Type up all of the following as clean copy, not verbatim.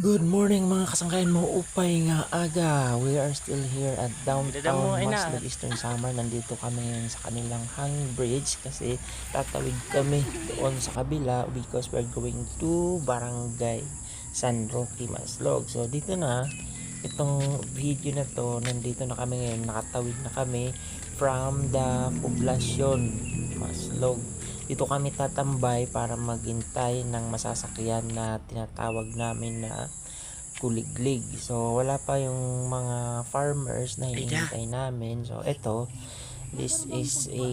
Good morning mga kasangkayan mo upay nga aga. We are still here at downtown Maslog Eastern Samar. Nandito kami ngayon sa kanilang hang bridge kasi tatawid kami doon sa kabila because we're going to Barangay San Roque, Maslog. So dito na itong video na to, nandito na kami ngayon, nakatawid na kami from the poblasyon Maslog. Dito kami tatambay para maghintay ng masasakyan na tinatawag namin na kuliglig. So wala pa yung mga farmers na hinihintay namin. So ito, this is a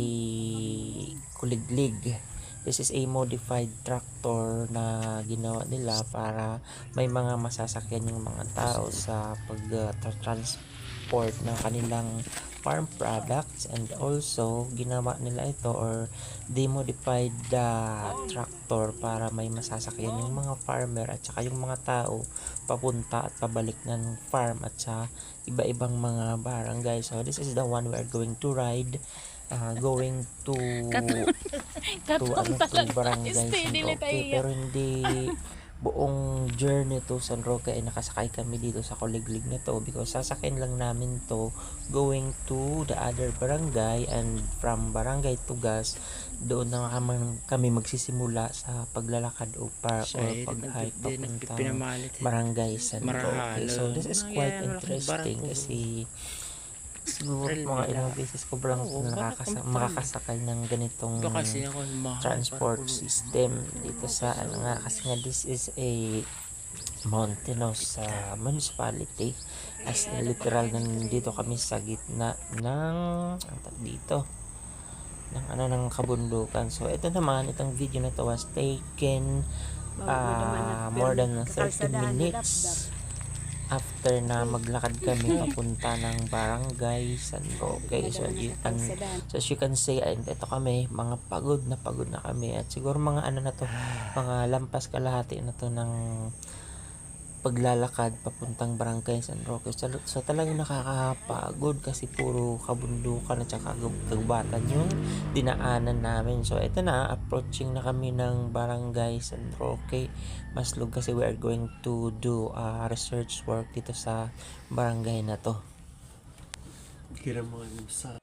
kuliglig. This is a modified tractor na ginawa nila para may mga masasakyan yung mga tao sa pag-transport ng kanilang farm products, and also ginawa nila ito or they modified the tractor para may masasakyan yung mga farmer at saka yung mga tao papunta at pabalik ng farm at sa iba-ibang mga barangay. So this is the one we are going to ride, going to Barangay San Roque, pero hindi buong journey to San Roque ay nakasakay kami dito sa kuliglig na to because sasakyan lang namin to going to the other barangay, and from Barangay Tugas doon na kami magsisimula sa paglalakad o pag-hike papuntang Barangay San Roque. So this is quite interesting kasi siguro mga ilang beses ko lang makakasakay ng ganitong transport system dito sa kasi nga this is a mountainous municipality, as in literal nandito kami sa gitna ng dito ng kabundukan. So ito naman, itong video na to was taken more than 30 minutes after na maglakad kami papunta ng Barangay San Roque. So as you can see, ito kami, mga pagod na kami, at siguro mga mga lampas kalahati na to ng paglalakad papuntang Barangay San Roque. So talagang nakakapagod kasi puro kabundukan at saka kagubatan yung dinaanan namin. So ito na, approaching na kami ng Barangay San Roque, Maslog, kasi we are going to do research work dito sa barangay na to. Kira mo sa